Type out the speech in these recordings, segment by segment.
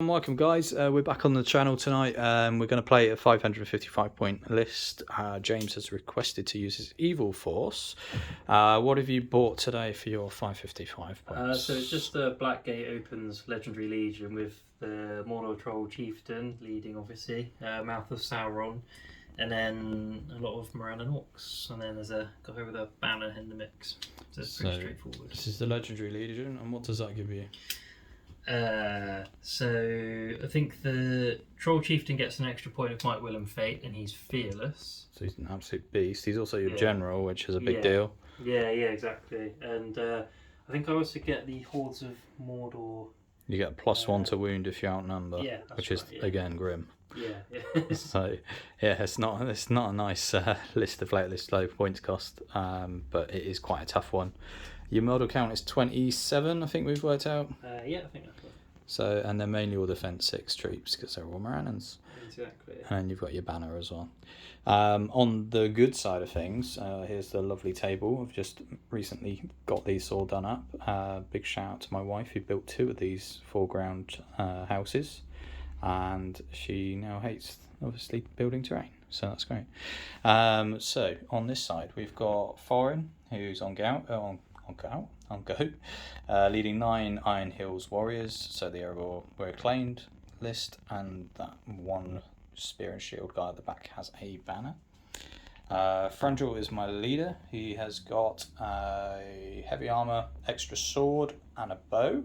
Welcome guys, we're back on the channel tonight. We're going to play a 555 point list. James has requested to use his evil force. What have you bought today for your 555 points? So it's just the Blackgate Opens Legendary Legion with the Mordor Troll Chieftain leading, obviously, Mouth of Sauron, and then a lot of Moran and Orcs, and then there's a guy with a banner in the mix. So it's pretty straightforward. This is the Legendary Legion, and what does that give you? So I think the Troll Chieftain gets an extra point of Might, Will and Fate, and he's fearless. So he's an absolute beast. He's also your general, which is a big deal. Yeah, exactly. And I think I also get the Hordes of Mordor. You get +1 to wound if you outnumber, which is again grim. Yeah. So it's not a nice list to play at this low points cost, but it is quite a tough one. Your model count is 27, I think we've worked out. Yeah, I think that's right. So, and they're mainly all defense 6 troops because they're all Morannons. Exactly. And you've got your banner as well. On the good side of things, here's the lovely table. I've just recently got these all done up. Big shout out to my wife who built 2 of these foreground houses, and she now hates, obviously, building terrain. So that's great. So on this side, we've got Thorin, who's on go, leading 9 Iron Hills warriors. So the Erebor were acclaimed list, and that one spear and shield guy at the back has a banner. Frangel is my leader. He has got a heavy armor, extra sword, and a bow.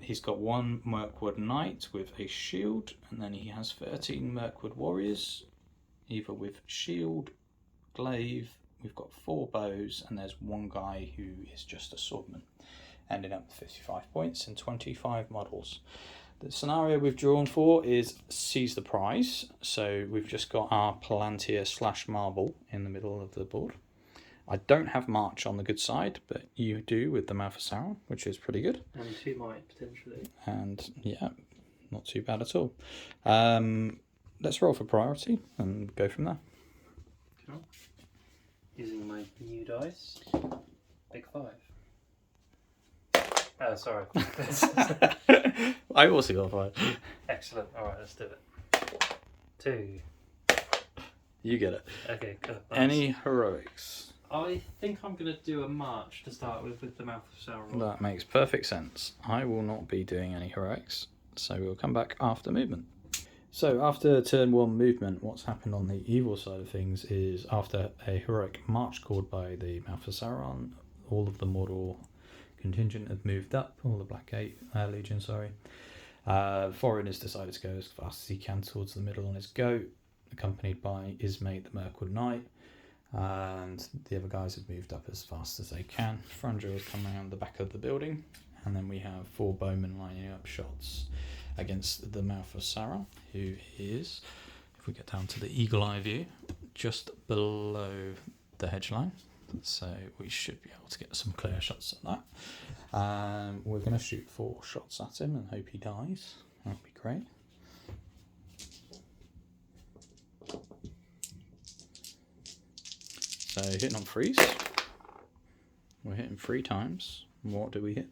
He's got 1 Mirkwood knight with a shield, and then he has 13 Mirkwood warriors, either with shield, glaive. We've got 4 bows, and there's 1 guy who is just a swordman, ending up with 55 points and 25 models. The scenario we've drawn for is seize the prize. So we've just got our Palantir / Marble in the middle of the board. I don't have March on the good side, but you do with the Mouth of Sauron, which is pretty good. And 2 might, potentially. And yeah, not too bad at all. Let's roll for priority and go from there. Cool. Using my new dice. Big 5. Oh, sorry. I also got 5. Excellent. Alright, let's do it. 2. You get it. Okay, cool. Nice. Any heroics? I think I'm going to do a march to start with the Mouth of Sauron. That makes perfect sense. I will not be doing any heroics, so we'll come back after movement. So after turn 1 movement, what's happened on the evil side of things is after a heroic march called by the Mouth of Sauron, all of the Mordor contingent have moved up, all the Blackgate Legion, sorry. Thorin has decided to go as fast as he can towards the middle on his goat, accompanied by Ismate the Mirkwood Knight, and the other guys have moved up as fast as they can. Frangel has come around the back of the building, and then we have 4 bowmen lining up shots against the Mouth of Sauron, who is, if we get down to the eagle eye view, just below the hedge line. So we should be able to get some clear shots at that. We're going to shoot 4 shots at him and hope he dies. That would be great. So hitting on 3s. We're hitting 3 times. What do we hit?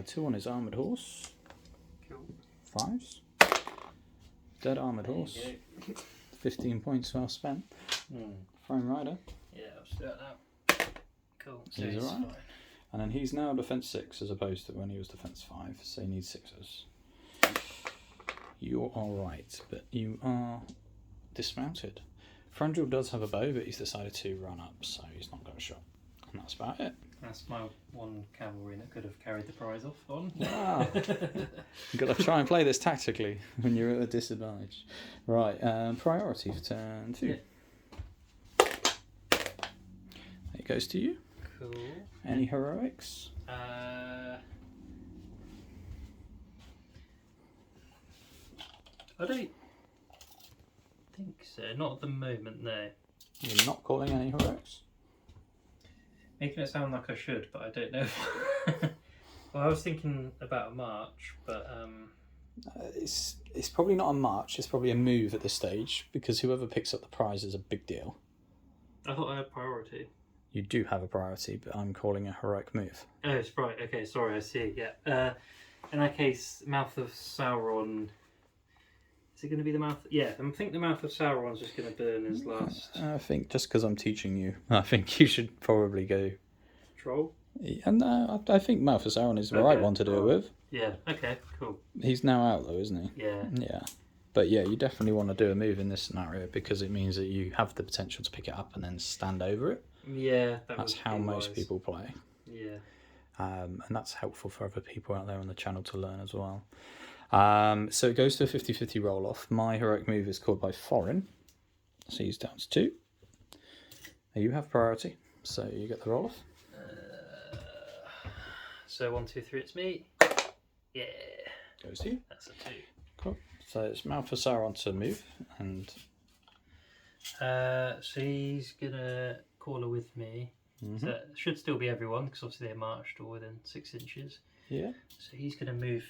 2 on his armoured horse. Cool. 5s. Dead armoured horse. 15 points well spent. Throne rider. Yeah, I'll just do that now. Cool. So he's alright. And then he's now defense 6 as opposed to when he was defense 5, so he needs 6s. You're alright, but you are dismounted. Frangel does have a bow, but he's decided to run up, so he's not got a shot. And that's about it. That's my 1 cavalry that could have carried the prize off on. Wow. You've got to try and play this tactically when you're at a disadvantage. Right, priority for turn 2. Yeah. It goes to you. Cool. Any heroics? I don't think so. Not at the moment, no. You're not calling any heroics? Making it sound like I should, but I don't know. Well, I was thinking about a march, but it's probably not a march. It's probably a move at this stage because whoever picks up the prize is a big deal. I thought I had priority. You do have a priority, but I'm calling a heroic move. Oh, it's right. Okay, sorry, I see. Yeah. In that case, Mouth of Sauron. Is it going to be the mouth? Yeah, I think the Mouth of Sauron's just going to burn his last I think just because I'm teaching you, I think you should probably go. troll. And I think Mouth of Sauron is the right one to do it with. Yeah. Okay. Cool. He's now out though, isn't he? Yeah. Yeah. But yeah, you definitely want to do a move in this scenario because it means that you have the potential to pick it up and then stand over it. Yeah. That's how most people play. Yeah. And that's helpful for other people out there on the channel to learn as well. So it goes to a 50-50 roll off. My heroic move is called by Foreign. So he's down to 2. You have priority, so you get the roll off. So 1, 2, 3, it's me. Yeah. Goes to you. That's a 2. Cool. So it's Mouth of Sauron to move, and so he's gonna call her with me. So it should still be everyone because obviously they marched all within 6 inches. yeah. So he's gonna move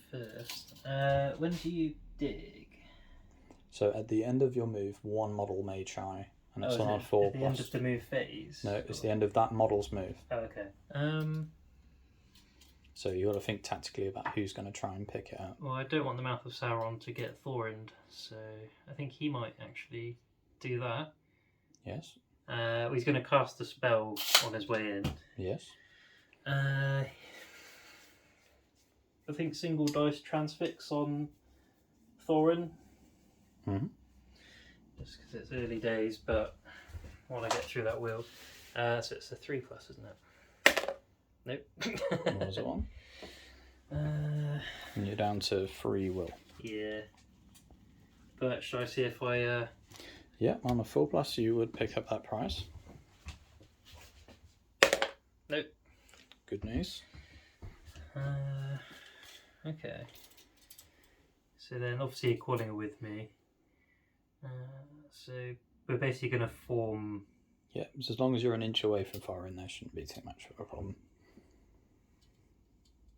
first. When do you dig? So at the end of your move, one model may try, and it's on a 4+. At the end of the move phase? No, it's the end of that model's move. Oh, okay. So you got to think tactically about who's going to try and pick it up. Well, I don't want the Mouth of Sauron to get Thorin, so I think he might actually do that. Yes. He's going to cast a spell on his way in. Yes. I think single dice transfix on Thorin. Mhm. Just because it's early days, but I want to get through that wheel. So it's a 3+, isn't it? Nope. What was it on? And you're down to 3 will. Yeah. But should I see if I... Yeah, on a 4+, you would pick up that prize. Nope. Good news. Okay. So then obviously you're calling her with me. So we're basically going to form... Yeah, so as long as you're an inch away from Foreign, there shouldn't be too much of a problem.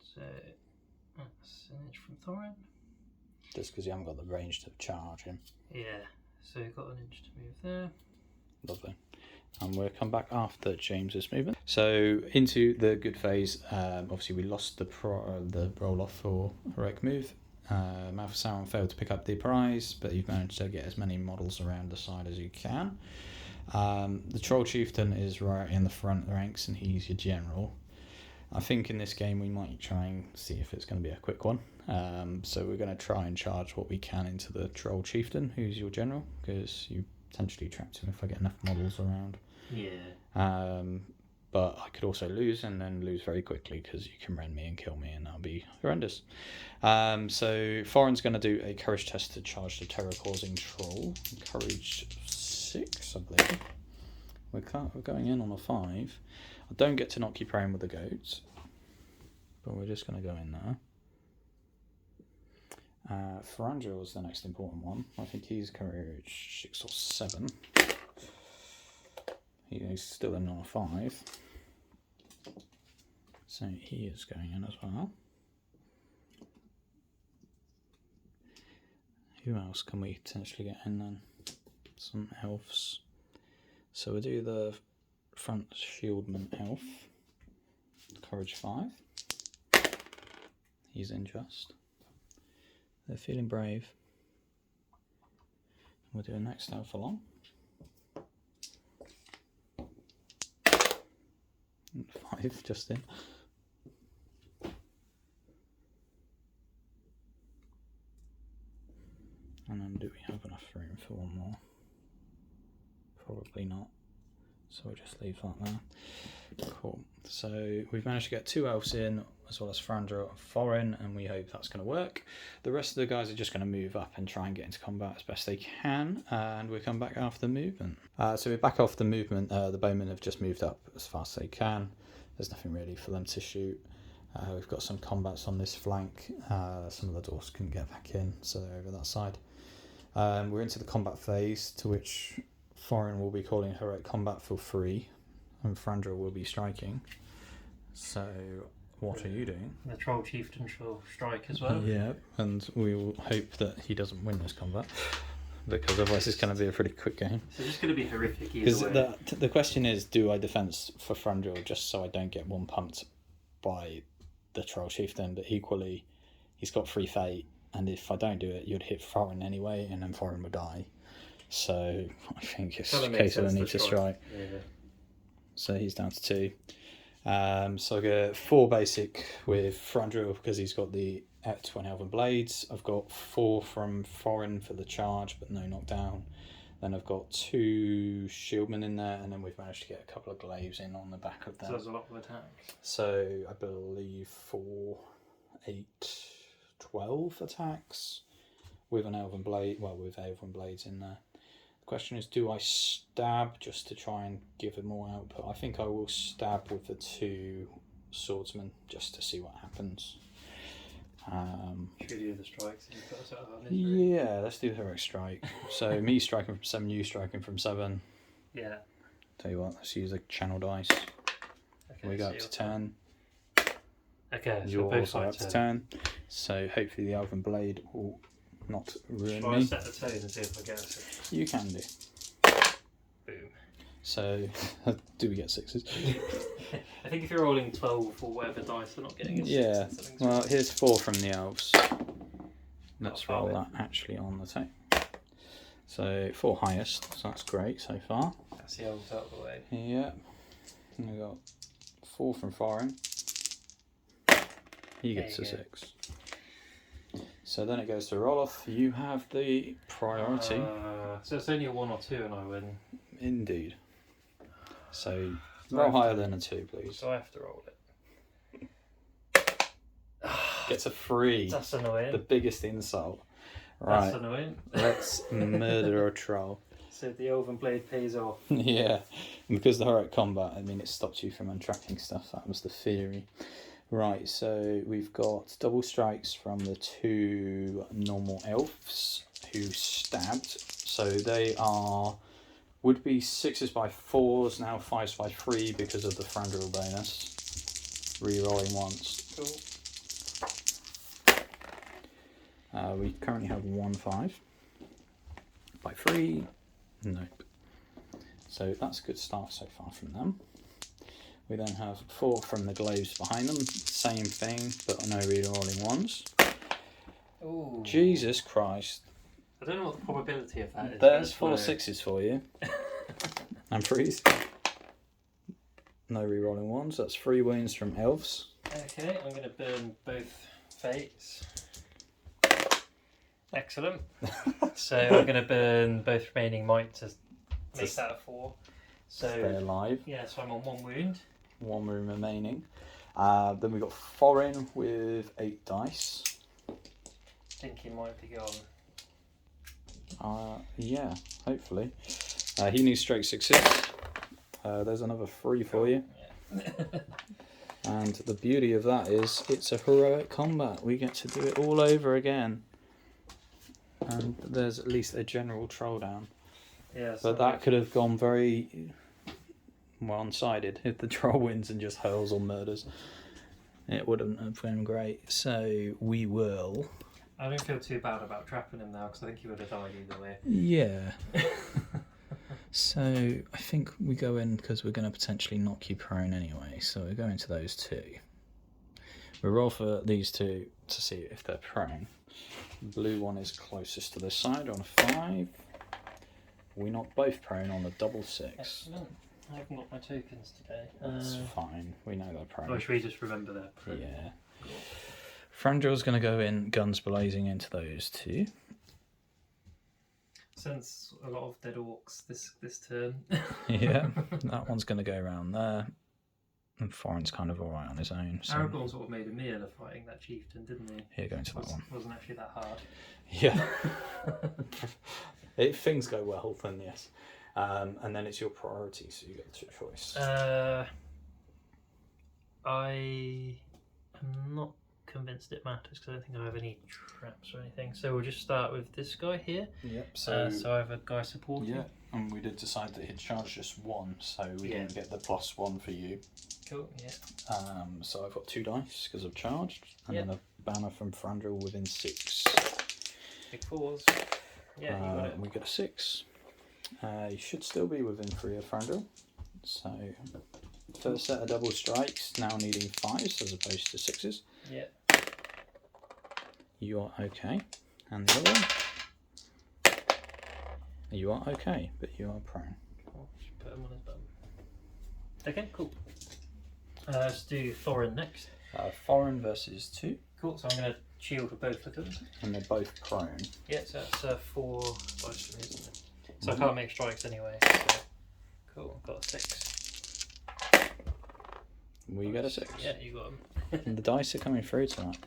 So that's an inch from Thorin. Just because you haven't got the range to charge him. Yeah, so we've got an inch to move there. Lovely. And we'll come back after James's movement. So into the good phase, obviously we lost the roll off for heroic move. Mouth of Sauron failed to pick up the prize, but you've managed to get as many models around the side as you can. The Troll Chieftain is right in the front ranks and he's your general. I think in this game we might try and see if it's going to be a quick one. So we're going to try and charge what we can into the Troll Chieftain, who's your general, because you potentially trapped him if I get enough models around. Yeah. But I could also lose and then lose very quickly because you can rend me and kill me and that'll be horrendous. So Foreign's going to do a courage test to charge the terror-causing troll. Courage 6, I believe. We're going in on a 5. I don't get to knock you prone with the goats, but we're just going to go in there. Farandra was the next important one. I think he's courage 6 or 7. He's still in on a 5. So he is going in as well. Who else can we potentially get in then? Some elves. So we'll do the front shieldman elf. Courage 5. He's in just. They're feeling brave. We'll do a next elf along. 5 just in. And then do we have enough room for one more? Probably not. So we'll just leave that there. Cool. So we've managed to get 2 elves in, as well as Farandra and Foreign, and we hope that's going to work. The rest of the guys are just going to move up and try and get into combat as best they can, and we'll come back after the movement. So we're back off the movement. The bowmen have just moved up as fast as they can. There's nothing really for them to shoot. We've got some combats on this flank. Some of the dwarves couldn't get back in, so they're over that side. We're into the combat phase, to which Foreign will be calling heroic combat for free, and Farandra will be striking. So what are you doing? The Troll Chieftain shall strike as well. Yeah, and we will hope that he doesn't win this combat. because otherwise it's going to be a pretty quick game. So it's going to be horrific Because either way. the question is, do I defense for Frandril just so I don't get one pumped by the Troll Chieftain? But equally, he's got 3 fate, and if I don't do it, you'd hit Foreign anyway, and then Foreign would die. So I think it's a case of I need to strike. Yeah. So he's down to 2. So I get 4 basic with Frandril because he's got the 20 Elven Blades. I've got 4 from Foreign for the charge, but no knockdown. Then I've got 2 Shieldmen in there, and then we've managed to get a couple of Glaives in on the back of them. So there's a lot of attacks. So I believe 4, 8, 12 attacks with an Elven Blade. Well, with Elven Blades in there. The question is, do I stab just to try and give it more output? I think I will stab with the 2 Swordsmen just to see what happens. Should we do the strikes and put us out of our misery? Yeah, let's do the Heroic Strike. So me striking from 7, you striking from 7. Yeah. Tell you what, let's use a channel dice. Okay, We go so up to 10. Okay, so You're both also up to 10. So hopefully the Elven Blade will not ruin Shall I me. set the tone and see if I get a 6? You can do. Boom. So, do we get 6s? I think if you're rolling 12 or whatever dice, they're not getting a 6. Yeah. then something's Well, wrong. here's 4 from the elves. Let's Not roll bad. that actually on the tape. So 4 highest, so that's great so far. That's the elves out of the way. Yeah. And we got 4 from Foreign. He There gets you a go. 6. So then it goes to Roloff. You have the priority. So it's only a 1 or 2 and I win. Indeed. So Do I roll have to- higher than a 2, please. So I have to roll it. Gets a 3. That's annoying. The biggest insult. That's Right. annoying. Let's murder a troll. So the Elven Blade pays off. Yeah, and because the heroic combat, I mean, it stopped you from untracking stuff. That was the theory. Right, so we've got double strikes from the 2 normal elves who stabbed. So they would be 6s by 4s, now 5s by 3 because of the Frandril bonus. Rerolling once. Cool. We currently have 1 5 by 3. Nope. So that's a good start so far from them. We then have 4 from the glaives behind them. Same thing, but no rerolling ones. Ooh. Jesus Christ. I don't know what the probability of that is. but There's it's 4 low. 6s for you. And 3s. No rerolling ones. That's 3 wounds from elves. Okay, I'm going to burn both fates. Excellent. So I'm going to burn both remaining might to make that a 4. Stay So alive. yeah, so I'm on 1 wound. 1 room remaining. Then we've got Foreign with 8 dice. I think he might be gone. Yeah, hopefully. He needs straight 6s. There's another 3 for you. Yeah. And the beauty of that is it's a heroic combat. We get to do it all over again. And there's at least a general troll down. Yeah, so But that could have gone very one-sided if the troll wins and just hurls or murders. It wouldn't have been great. So we will... I don't feel too bad about trapping him now because I think he would have died either way. Yeah. So I think we go in because we're going to potentially knock you prone anyway. So we go into those 2. We roll for these 2 to see if they're prone. Blue one is closest to this side on a 5. We knock both prone on a double 6. Excellent. I haven't got my tokens today. That's fine. We know they're prone. Or should we just remember that? Yeah. Frandril's going to go in guns blazing into those 2. Since a lot of dead orcs this turn. Yeah, that one's going to go around there. And Foreign's kind of alright on his own. So Aragorn sort of made a meal of fighting that chieftain, didn't he? here, go into that one. Wasn't actually that hard. Yeah. If things go well, then yes. And then it's your priority, so you get 2 choice. I am not convinced it matters because I don't think I have any traps or anything. So we'll just start with this guy here. Yep. So I have a guy supporting. yeah, and we did decide that he'd charge just 1, so we Yeah. didn't get the +1 for you. Cool. Yeah. So I've got 2 dice because I've charged, and Yep. then a banner from Frandril within 6. Big 4s. Yeah, you got it. We get a 6. You should still be within 3 of Frandil. So, first set of double strikes, now needing 5s as opposed to 6s. Yeah. You are okay. And the other one? You are okay, but you are prone. I'll just put him on his bum. Okay, cool. Let's do Thorin next. Foreign versus 2. Cool, so I'm going to shield for both of them. And they're both prone. Yeah, so that's 4 dice for me, isn't it? So I can't make strikes anyway. So. Cool, I've got a 6. We get a 6. Yeah, you got them. And the dice are coming through tonight.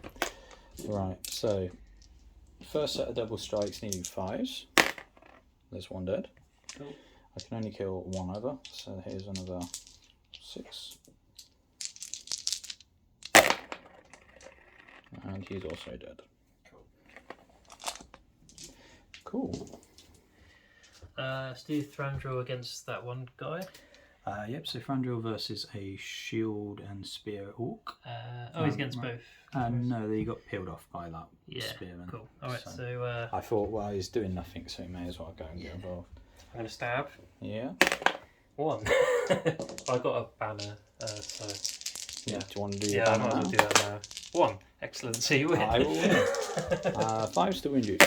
Right, so first set of double strikes needing 5s. There's 1 dead. Cool. I can only kill 1 other, so here's another 6. And he's also dead. Cool. Let's do Thranduil against that one guy. Yep, so Frandil versus a shield and spear orc. He's against both. No, he got peeled off by that spearman. Cool. Alright, so I thought, well, he's doing nothing, so he may as well go and get involved. I'm going to stab. Yeah. 1. I got a banner, so... Yeah. Do you want to do your I banner might as well now? do that now. 1. Excellent, so you win. I will win. 5's to win you.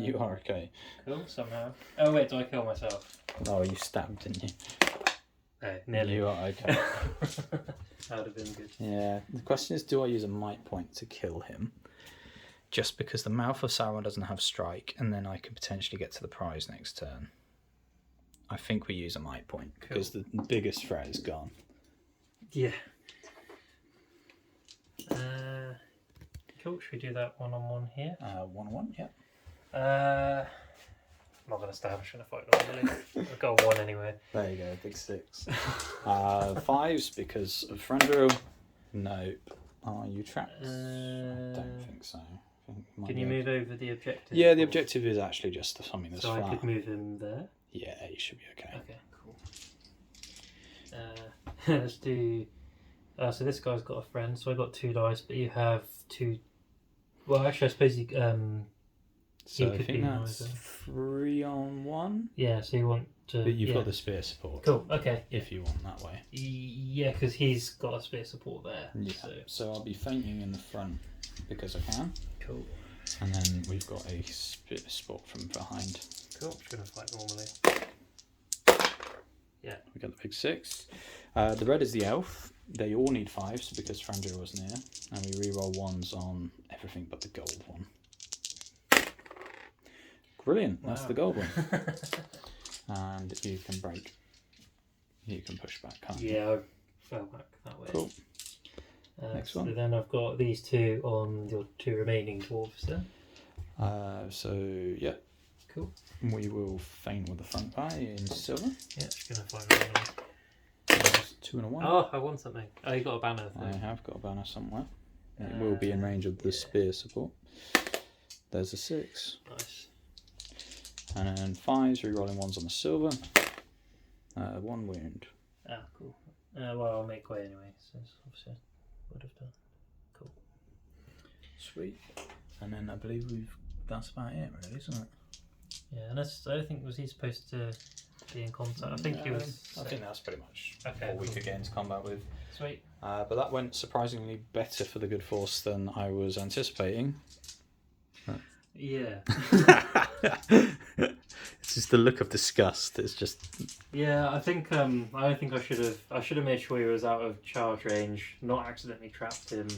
You are okay. Cool, somehow. Oh wait, do I kill myself? Oh, you stabbed, didn't you? No, nearly. You are okay. That would have been good. Yeah. The question is, do I use a might point to kill him? Just because the Mouth of Sauron doesn't have strike, and then I could potentially get to the prize next turn. I think we use a might point because the biggest threat is gone. Yeah. Cool, should we do that 1-on-1 here? 1-1, yeah. I'm not going to stab, I'm trying to fight normally. I've got a 1 anyway. There you go, big 6. 5s because of Frandil. Nope. Are you trapped? I don't think so. I think Can you move over the objective? Yeah, the objective is actually just something that's so flat. I could move him there? Yeah, you should be okay. Okay, cool. Let's do... so this guy's got a friend, so I got 2 dice, but you have 2... Well, actually, I suppose you... so I think that's 3-on-1. Yeah, so you want to... But you've got the spear support. Cool, okay. If you want that way. Yeah, because he's got a spear support there. Yeah. So I'll be fainting in the front because I can. Cool. And then we've got a spear support from behind. Cool, I'm just going to fight normally. Yeah. We got the big 6. The red is the elf. They all need 5s because Frandil was near. And we re-roll 1s on everything but the gold one. Brilliant, that's the gold one. And you can break. You can push back, can't you? Yeah, I fell back that way. Cool. Next one. So then I've got these 2 on your 2 remaining dwarves then. So, yeah. Cool. We will feign with the front guy in silver. Yeah, just going to find one. 2 and a 1. Oh, I won something. Oh, you got a banner I thing. have got a banner somewhere. It will be in range of the spear support. There's a 6. Nice. And then 5s, re-rolling 1s on the silver. 1 wound. Ah, cool. Well, I'll make way anyway, so obviously I would have done. Cool. Sweet. And then I believe that's about it, really, isn't it? Yeah, and I don't think, was he supposed to be in contact? I think he was. I think that's pretty much Okay, all we could get into combat with. Sweet. But that went surprisingly better for the good force than I was anticipating. Yeah. It's just the look of disgust. It's just. Yeah, I think I think I should have made sure he was out of charge range, not accidentally trapped him.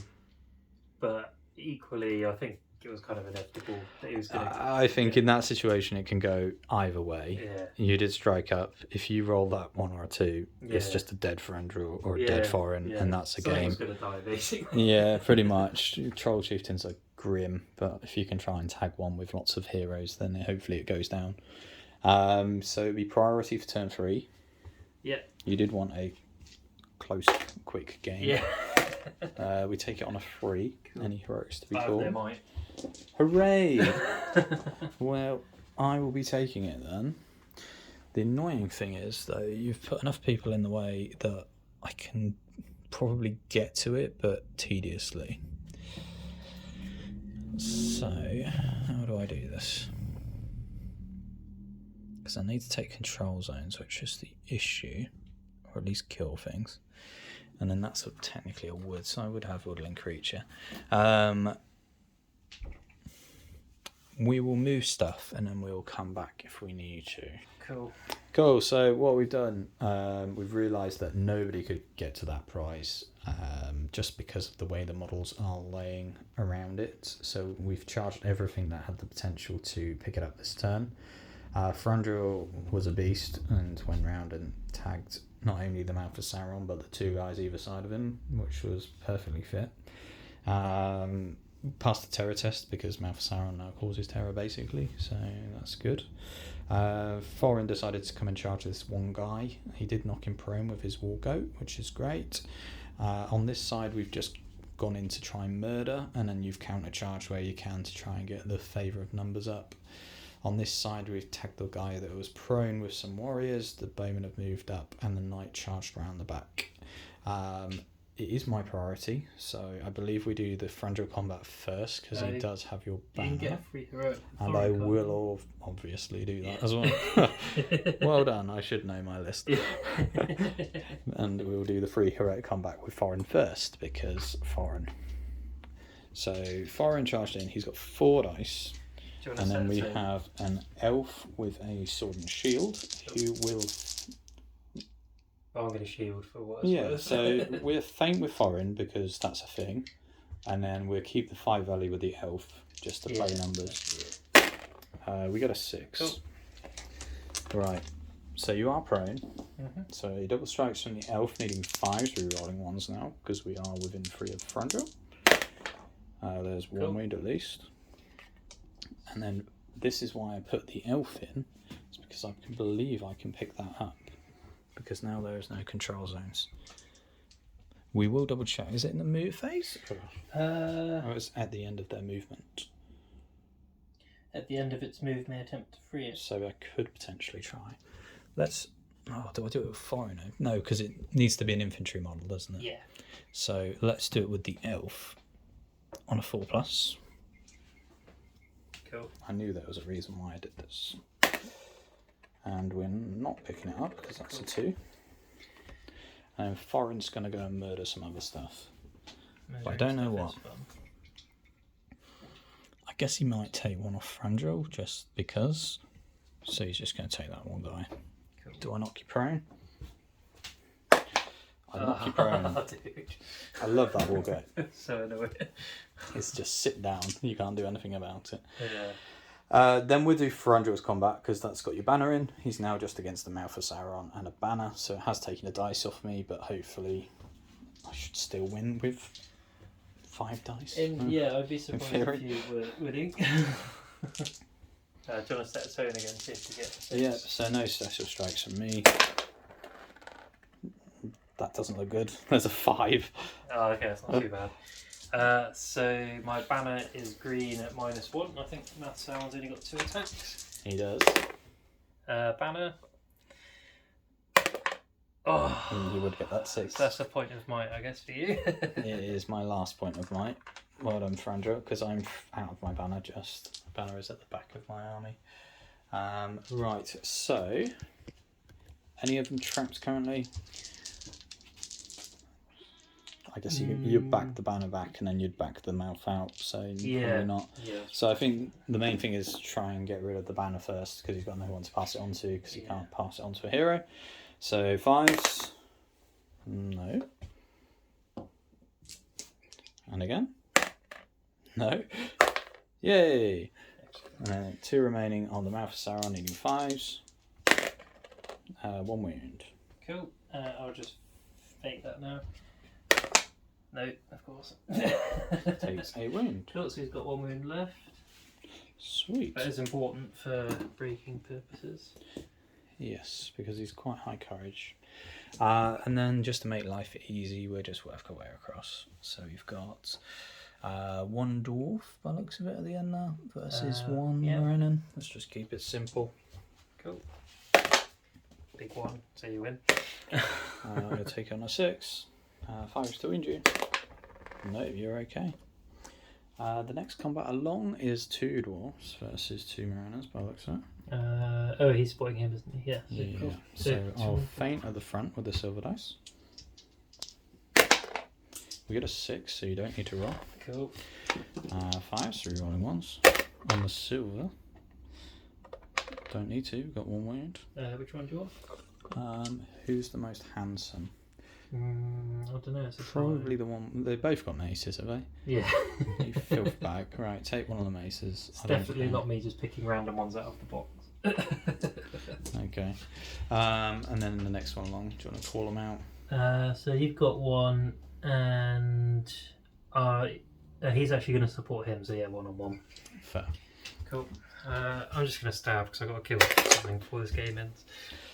But equally, I think it was kind of inevitable that he was going to. I think in that situation it can go either way. Yeah. You did strike up. If you roll that 1 or a 2, it's Yeah. just a dead Frandil or a dead foreign, and that's a game. Someone's going to die, basically. Yeah, pretty much. Troll chieftains are grim, but if you can try and tag one with lots of heroes, then hopefully it goes down. So it'd be priority for turn 3. Yeah. You did want a close, quick game. Yeah. We take it on a 3. Cool. Any heroics to be 5 called? there might. Hooray! Well, I will be taking it then. The annoying thing is, though, you've put enough people in the way that I can probably get to it, but tediously. So, how do I do this? Because I need to take control zones, which is the issue, or at least kill things. And then that's technically a wood, so I would have woodland creature. We will move stuff, and then we'll come back if we need to. Cool, so what we've done, we've realised that nobody could get to that prize just because of the way the models are laying around it. So we've charged everything that had the potential to pick it up this turn. Frandril was a beast and went round and tagged not only the mouth of Sauron, but the two guys either side of him, which was perfectly fit. Passed the terror test because mouth of Sauron now causes terror, basically, so that's good. Thorin decided to come and charge this one guy. He did knock him prone with his war goat, which is great. On this side, we've just gone in to try and murder, and then you've countercharged where you can to try and get the favour of numbers up. On this side, we've tagged the guy that was prone with some warriors. The bowmen have moved up, and the knight charged around the back. It is my priority, so I believe we do the Frandril combat first, because he does have your banner. You can get a free heroic. And I will obviously do that as well. Well done, I should know my list. And we'll do the free heroic combat with Thorin first, because Thorin. So Thorin charged in, he's got 4 dice. And then we have an elf with a sword and shield who will... I'm going to shield for what it's worth. So we're faint with Thorin because that's a thing. And then we'll keep the 5 value with the elf just to play numbers. We got a 6. Cool. Right. So you are prone. So he double strikes from the elf, needing 5s, rerolling 1s now because we are within 3 of Frandril. There's 1 wound at least. And then this is why I put the elf in. It's because I can believe I can pick that up. Because now there is no control zones. We will double check. Is it in the move phase? Or it's at the end of their movement? At the end of its move, may attempt to free it. So I could potentially try. Let's... Oh, do I do it with Thorin? No, because it needs to be an infantry model, doesn't it? Yeah. So let's do it with the elf on a 4+. Cool. I knew there was a reason why I did this. And we're not picking it up because that's a 2. And Thorin's going to go and murder some other stuff. But I don't know what. I guess he might take one off Frandril just because. So he's just going to take that one guy. Cool. Do I knock you prone? I knock you prone. Dude. I love that war goat. So annoying. It's just sit down. You can't do anything about it. Yeah. Then we'll do Frandril's combat because that's got your banner in. He's now just against the mouth of Sauron and a banner, so it has taken a dice off me, but hopefully I should still win with 5 dice. Yeah, I'd be surprised if you were winning. Do you want to set a tone again, see if you get the 6? Yeah, so no special strikes from me. That doesn't look good. There's a 5. Oh, okay, that's not too bad. So my banner is green at -1. I think Matt Sauron's only got 2 attacks. He does. Banner. Oh, And you would get that 6. So that's a point of might, I guess, for you. It is my last point of might. Well done, Frandril, because I'm out of my banner. Just the banner is at the back of my army. Right. So, any of them trapped currently? I guess you'd back the banner back and then you'd back the mouth out, so probably not. Yeah. So I think the main thing is try and get rid of the banner first because he's got no one to pass it on to because he can't pass it on to a hero. So 5s. No. And again. No. Yay! And then 2 remaining on the mouth of Sauron, needing 5s. 1 wound. Cool. I'll just fake that now. No, of course. Takes a wound. Cool, so he's got 1 wound left. Sweet. That is important for breaking purposes. Yes, because he's quite high courage. And then just to make life easy, we'll just work our way across. So we've got 1 dwarf, by the looks of it, at the end now, versus 1 Ronin. Let's just keep it simple. Cool. Big 1, so you win. I'm going to take on a 6. 5 to wound you. No, you're okay. The next combat along is 2 dwarves versus 2 mariners by the looks of it. Oh, he's supporting him, isn't he? Yeah. Yeah. Cool. So I'll feint at the front with the silver dice. We get a 6, so you don't need to roll. Cool. 5, so re-rolling ones. On the silver, don't need to, we've got 1 wound. Which one do you want? Who's the most handsome? I don't know. It's a Probably the one. They both got maces, have they? Yeah. You filth bag. Right, take one of the maces. It's definitely not me just picking random ones out of the box. Okay. And then the next one along, do you want to call them out? So you've got one, and he's actually going to support him, so yeah, 1-on-1. Fair. Cool. I'm just going to stab because I've got to kill something before this game ends.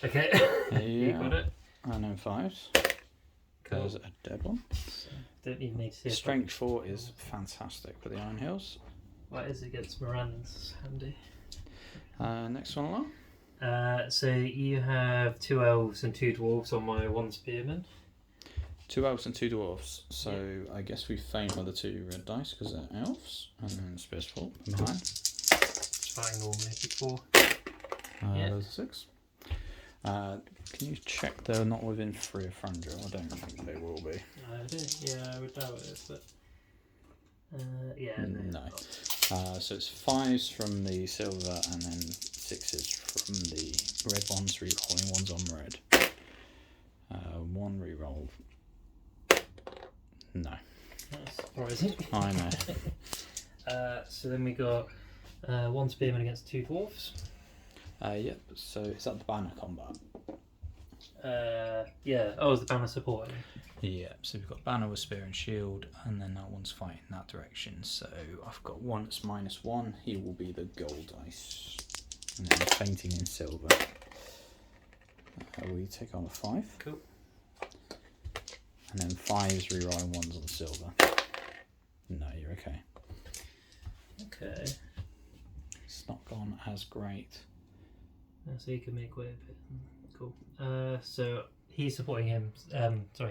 Okay. Yeah. You got it? And then 5s. Cool. There's a dead one. So don't even need to see Strength 4 is fantastic with the Iron Hills. What is against Miranda's handy? Next one along. So you have 2 elves and 2 dwarves on my 1 spearman. 2 elves and 2 dwarves. So I guess we feint with the 2 red dice because they're elves. And then Spears 4 behind. It's fine normally before. Yeah. There's a 6. Can you check they're not within 3 of Frangel? I don't think they will be. I would doubt it, but yeah. No. So it's 5s from the silver and then 6s from the red ones, re-rolling ones on red. 1 re-roll. No. That's surprising. I know. So then we got 1 spearman against 2 dwarves. Yep, so is that the banner combat? Yeah. Oh, is the banner supporting? Yeah, so we've got banner with spear and shield, and then that one's fighting that direction. So I've got one that's -1. He will be the gold dice, and then fainting in silver. We take on a 5. Cool. And then 5s re-rolling ones on silver. No, you're okay. Okay. It's not gone as great. So you can make way a bit. Cool. So he's supporting him.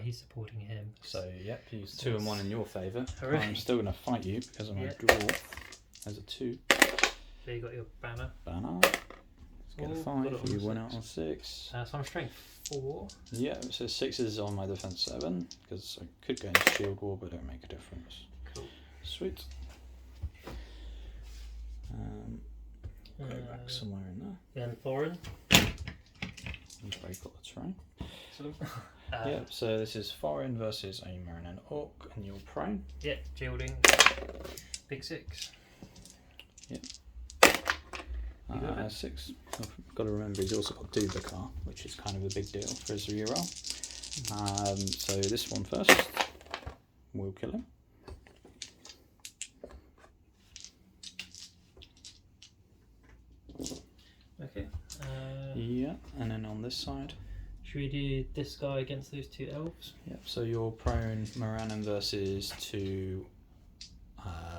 He's supporting him. So yep, he's 2 and 1 in your favour. Hooray. I'm still going to fight you because I'm Yeah. a dwarf. There's a 2. So you got your banner. Banner. Let's get a Oh, 5. got it on You win 6. out on 6. So I'm strength 4. Yeah, so 6 is on my defense 7 because I could go into shield wall, but it don't make a difference. Cool. Sweet. Go back somewhere in there. Then foreign. And break all the terrain. So, Yeah, so this is foreign versus a Mariner Orc, and you're prone. Yeah, shielding. Big 6. Yep. You got it. 6. I've got to remember he's also got Dubakar, which is kind of a big deal for his reroll. So this one first. We'll kill him. Okay. Yeah, and then on this side. Should we do this guy against those 2 elves? Yep, so you're prone Moranen versus 2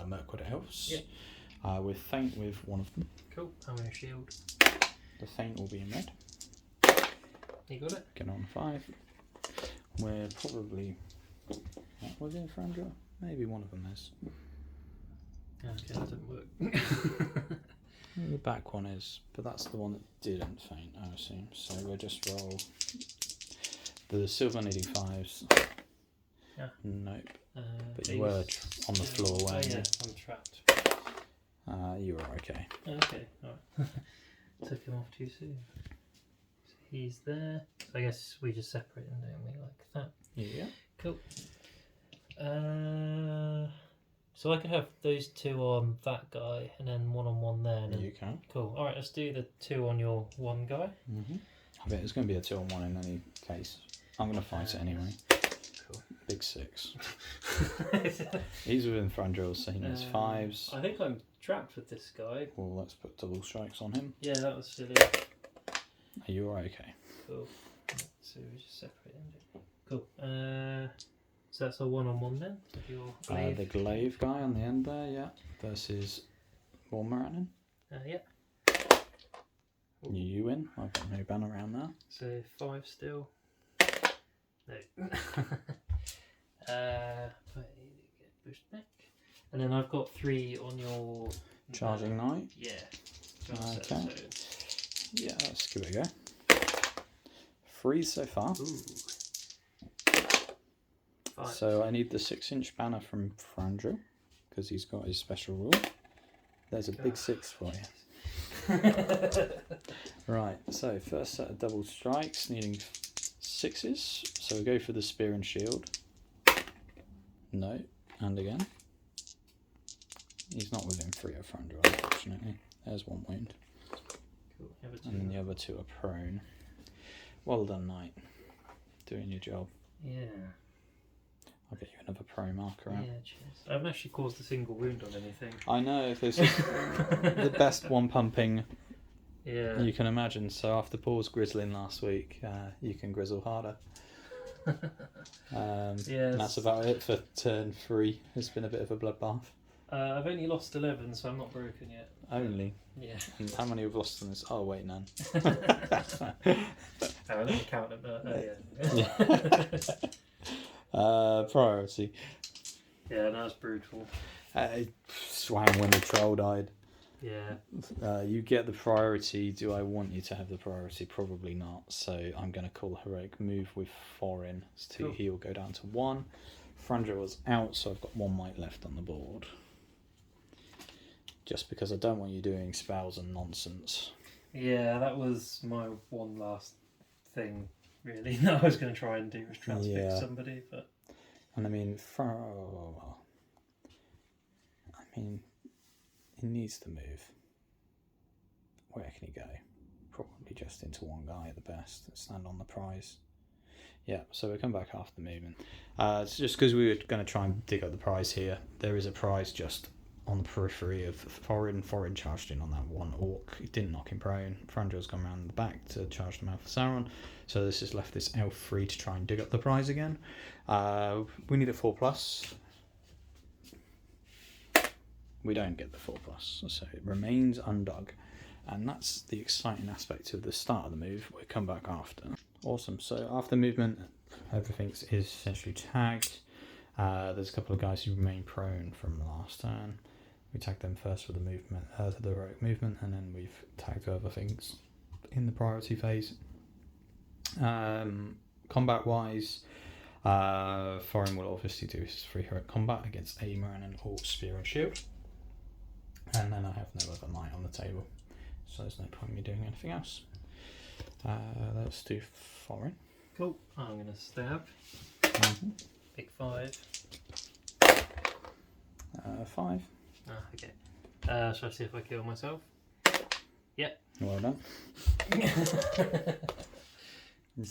Mirkwood elves. Yep. With feint with one of them. Cool. I'm going to shield. The feint will be in red. You got it? Get on 5. We're probably not within Frandra. Maybe one of them is. Okay, that didn't work. The back one is, but that's the one that didn't faint, I assume. So we'll just roll the silver needing 5s. Yeah. Nope. But these- you were on the floor, Oh weren't yeah, you? I'm trapped. You were okay. Okay, alright. Took him off too soon. So he's there. So I guess we just separate them, don't we, like that? Yeah. Cool. So I could have those 2 on that guy and then 1 on 1 there. And then... You can. Cool. Alright, let's do the 2 on your 1 guy. I bet it's going to be a 2 on 1 in any case. I'm going to fight it anyway. Cool. Big 6. He's within Frandrel, so he needs 5s. I think I'm trapped with this guy. Well, let's put double strikes on him. Yeah, that was silly. Are you alright? Okay. Cool. So we just separate them. Cool. So that's a 1 on 1 then? With your glaive? The glaive guy on the end there, yeah. Versus Warmaranen. Yeah. You win. I've got no banner around there. So 5 still. No. But he did get pushed back. And then I've got 3 on your Charging Knight. Yeah. Okay. Yeah, let's give it a go. 3 so far. Ooh. 5. So I need the 6-inch banner from Frandril because he's got his special rule. There's a big 6 for you. Right, so first set of double strikes needing 6s. So we go for the spear and shield. No, and again. He's not within 3 of Frandril, unfortunately. There's 1 wound. Cool. And then the other 2 are prone. Well done, Knight. Doing your job. Yeah. I'll get you another pro marker out. Yeah, cheers. I haven't actually caused a single wound on anything. I know, this is the best one pumping you can imagine. So after Paul's grizzling last week, you can grizzle harder. Yes. That's about it for turn 3. It's been a bit of a bloodbath. I've only lost 11, so I'm not broken yet. Only? Yeah. And how many have lost on this? Oh, wait, none. Let me count them. Priority. Yeah, that's brutal. Swang when the troll died. Yeah. You get the priority. Do I want you to have the priority? Probably not. So I'm going to call heroic move with foreign. So he will go down to 1. Frandril was out, so I've got 1 might left on the board. Just because I don't want you doing spells and nonsense. Yeah, that was my one last thing, really, that I was going to try and do, was transfix somebody, but... And I mean, he needs to move. Where can he go? Probably just into 1 guy at the best. Stand on the prize. Yeah, so we'll come back after the movement. It's just because we were going to try and dig up the prize here. There is a prize just on the periphery of foreign. Foreign charged in on that 1 orc. It didn't knock him prone. Frandril's gone around the back to charge the mouth of Sauron. So this has left this elf free to try and dig up the prize again. We need a 4+. We don't get the 4+, so it remains undug. And that's the exciting aspect of the start of the move. We'll come back after. Awesome. So after movement, everything is essentially tagged. There's a couple of guys who remain prone from last turn. We tagged them first for the movement, the heroic movement, and then we've tagged other things in the priority phase. Combat-wise, foreign will obviously do his free heroic combat against a Morannon Orc spear and shield. And then I have no other knight on the table, so there's no point in me doing anything else. Let's do foreign. Cool. I'm going to stab. Big 5. 5. Okay. Shall I see if I kill myself? Yep. Well done.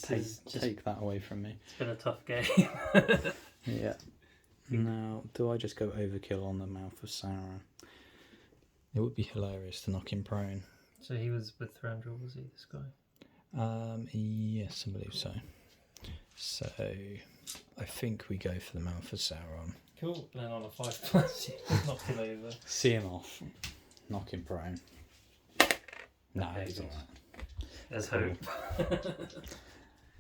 Take that away from me. It's been a tough game. Yeah. Now, do I just go overkill on the mouth of Sauron? It would be hilarious to knock him prone. So he was with Thranduil, was he, this guy? Yes, I believe so. So, I think we go for the mouth of Sauron. Cool. And then on a 5+, you knock him over. See him off. Knock him prone. No, Okay, he's cool. alright. There's Cool.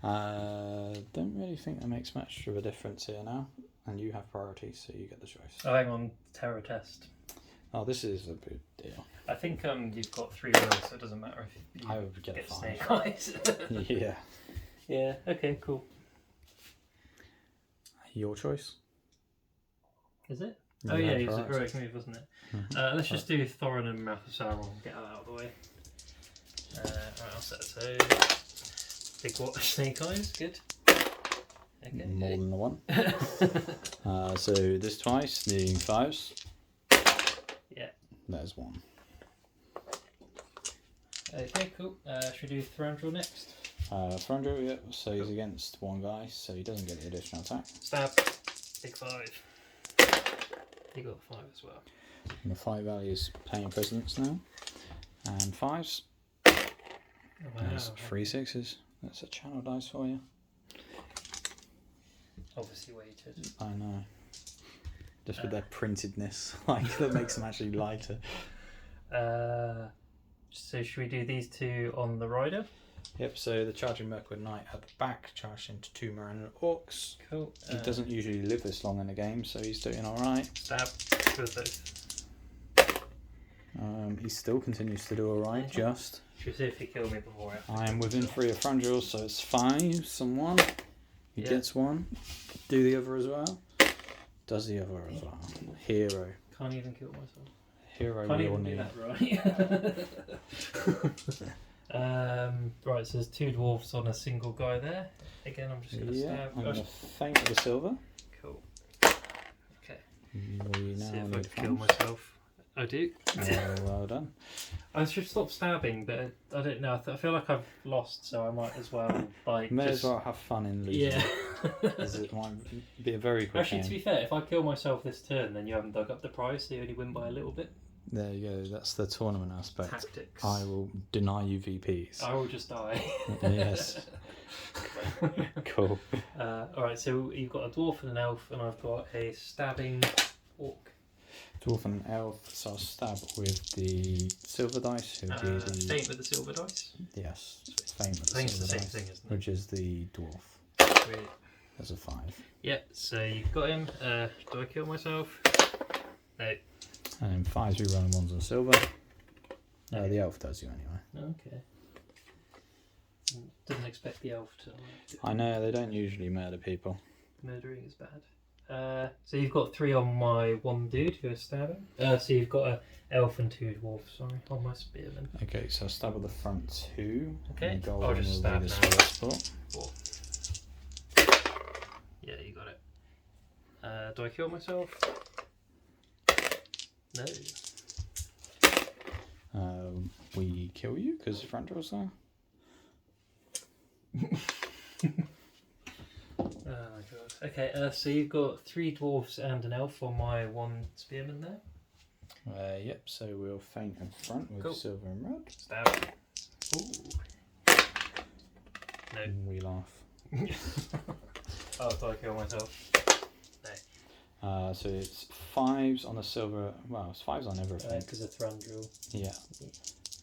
hope. Don't really think that makes much of a difference here now. And you have priority, so you get the choice. Oh, hang on. Terror test. Oh, this is a big deal. I think you've got 3 rolls, so it doesn't matter if you I would get a 5. snake eyes. Yeah. Yeah, okay, cool. Your choice. Is it? You Oh yeah, have it's a priority. heroic move, wasn't it? Mhm. Let's just do Thorin and Mouth of Sauron and get that out of the way. Right, I'll set so big what? Snake eyes, good. Okay. More than the 1. So this twice, needing 5s. Yeah. There's 1. Okay, cool. Should we do Thranduil next? Frandril, yeah, so he's against 1 guy, so he doesn't get the additional attack. Stab. Big 5. You got 5 as well. And the 5 value is paying precedence now. And 5s. Oh, wow. There's 3 6s. That's a channel dice for you. Obviously weighted. I know. Just with their printedness, like that makes them actually lighter. So should we do these 2 on the rider? Yep, so the charging Mirkwood Knight at the back, charged into 2 Morannon Orcs. Cool. He doesn't usually live this long in a game, so he's doing alright. Stab. With those. He still continues to do alright, just. Should we see if he killed me before I am within 3 of Frangel, so it's 5. Someone. He gets one. Do the other as well. Does the other as well. Hero. Can't even kill myself. Hero Can't we all even do need. that right. Right, so there's 2 dwarves on a single guy there. Again, I'm just going to stab. I'm going to feint with the silver. Cool. Okay. We See now if I need can kill funds. myself. I do. Well done. I should stop stabbing, but I don't know. I feel like I've lost, so I might as well May as well have fun in losing. Yeah. As it might be a very quick Actually, game. to be fair, if I kill myself this turn, then you haven't dug up the prize, so you only win by a little bit. There you go. That's the tournament aspect. Tactics. I will deny you VPs. I will just die. Yes. Cool. Alright, so you've got a dwarf and an elf, and I've got a stabbing orc. Dwarf and elf, so I'll stab with the silver dice. Who would be the Feint with the silver dice. yes, feint with I think the it's the silver same dice, thing, isn't it? which is the dwarf. Sweet. That's a 5. Yep, so you've got him. Do I kill myself? No. And then 5s we run 1s on silver. The elf does you anyway. Okay. Didn't expect the elf to. I know they don't usually murder people. Murdering is bad. So you've got 3 on my 1 dude who is stabbing. So you've got an elf and 2 dwarves, sorry, on my spearman. Okay, so I'll stab with the front 2. Okay, and the golden I'll just will stab be the now. first spot. 4. Yeah, you got it. Do I kill myself? No. We kill you because Frandral's there. Oh my god. Okay, so you've got 3 dwarves and an elf on my 1 spearman there. Yep, so we'll feint in front with Cool. silver and red. Stab. Ooh. No. We laugh. Oh, do I kill myself? So it's 5s on the silver. Well, it's 5s on everything. Because of Thrandril. Yeah.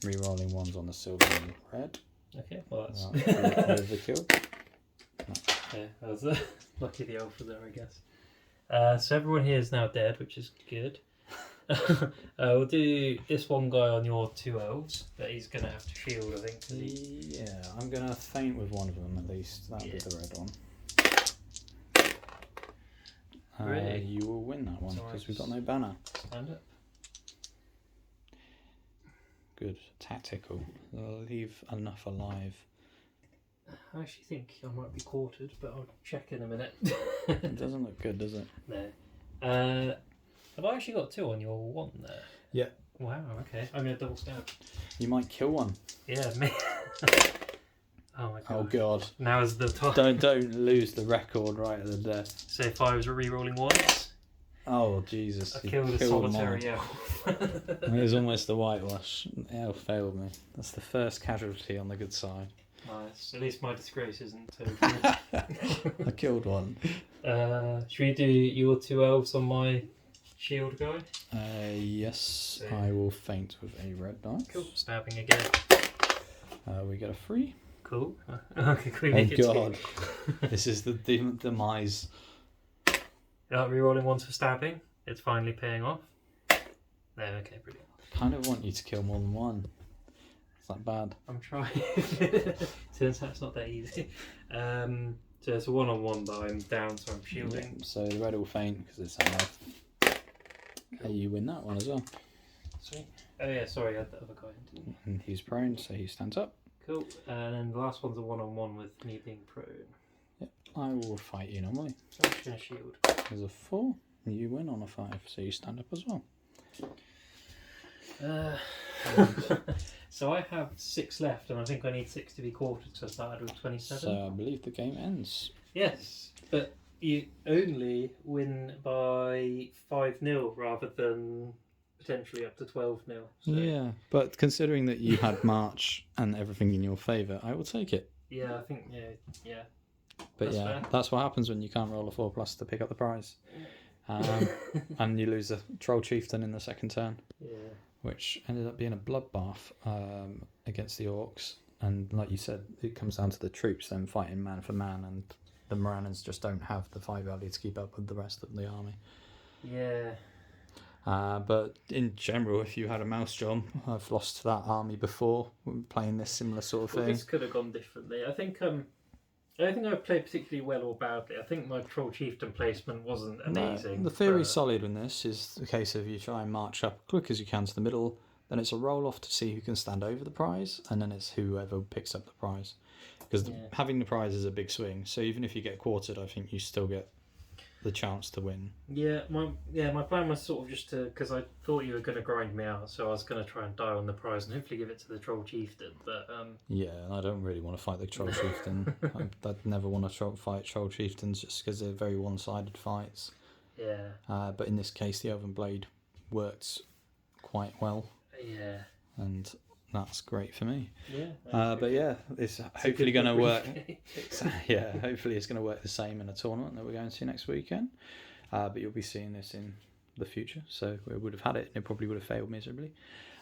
Rerolling 1s on the silver and red. Okay, well that's. With the kill. Yeah, that was lucky the elf was there, I guess. So everyone here is now dead, which is good. We'll do this one guy on your 2 elves, but he's going to have to shield, I think. 'Cause Yeah, I'm going to feint with one of them at least. That'll be the red one. Really? You will win that one because we've got no banner. Stand up. Good. Tactical. Leave enough alive. I actually think I might be quartered, but I'll check in a minute. It doesn't look good, does it? No. Have I actually got 2 on your 1 there? Yeah. Wow, okay. I'm going to double stab. You might kill one. Yeah, me. Oh my god. Oh god. Now is the time. Don't lose the record right at the death. So if I was re-rolling once, Oh Jesus. I you killed a them all. solitary elf. It was almost the whitewash. Elf failed me. That's the first casualty on the good side. Nice. At least my disgrace isn't too. I killed one. Should we do your 2 elves on my shield guy? Yes, Yeah. I will feint with a red dice. Cool. Stabbing again. We get a 3. Cool. Okay, can we Oh make it god. This is the demise. Re-rolling once for stabbing. It's finally paying off. No, okay, brilliant. I kind of want you to kill more than one. It's not bad. I'm trying. Turns out it's not that easy. So it's a 1-on-1, but I'm down, so I'm shielding. Yeah, so the red will feint because it's alive. Cool. You win that one as well. Sweet. Oh yeah, sorry, I had the other guy in, didn't I? And he's prone, so he stands up. Cool. And then the last one's a 1-on-1 with me being prone. Yep, I will fight you normally. So I'm just going to shield. There's a 4, and you win on a 5, so you stand up as well. So I have 6 left, and I think I need 6 to be quartered, so I started with 27. So I believe the game ends. Yes, but you only win by 5-0 rather than potentially up to 12-0. So. Yeah, but considering that you had March and everything in your favour, I will take it. Yeah, I think, yeah. But That's yeah, fair. that's what happens when you can't roll a 4+ to pick up the prize. And you lose a Troll Chieftain in the second turn, Yeah. which ended up being a bloodbath against the Orcs. And like you said, it comes down to the troops then fighting man for man, and the Morannons just don't have the 5 value to keep up with the rest of the army. Yeah. But in general, if you had a mouse John, I've lost that army before playing this similar sort of Well, thing. this could have gone differently. I don't think I played particularly well or badly. I think my Troll Chieftain placement wasn't amazing. The theory's solid in this is the case of you try and march up quick as you can to the middle, then it's a roll off to see who can stand over the prize, and then it's whoever picks up the prize. Because having the prize is a big swing, so even if you get quartered, I think you still get the chance to win. My plan was sort of just to, because I thought you were going to grind me out, so I was going to try and die on the prize and hopefully give it to the Troll Chieftain. But yeah, I don't really want to fight the Troll Chieftain. I'd never want to fight Troll Chieftains just because they're very one-sided fights. Yeah. But in this case, the Elven Blade works quite well. Yeah. And that's great for me. Yeah. But yeah, it's hopefully going to work. Hopefully it's going to work the same in a tournament that we're going to next weekend. But you'll be seeing this in the future, so we would have had it and it probably would have failed miserably.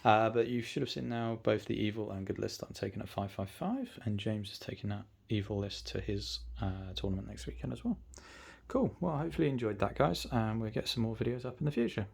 But you should have seen now both the evil and good list I'm taking at 555, and James is taking that evil list to his tournament next weekend as well. Cool. Well, hopefully you enjoyed that, guys, and we'll get some more videos up in the future.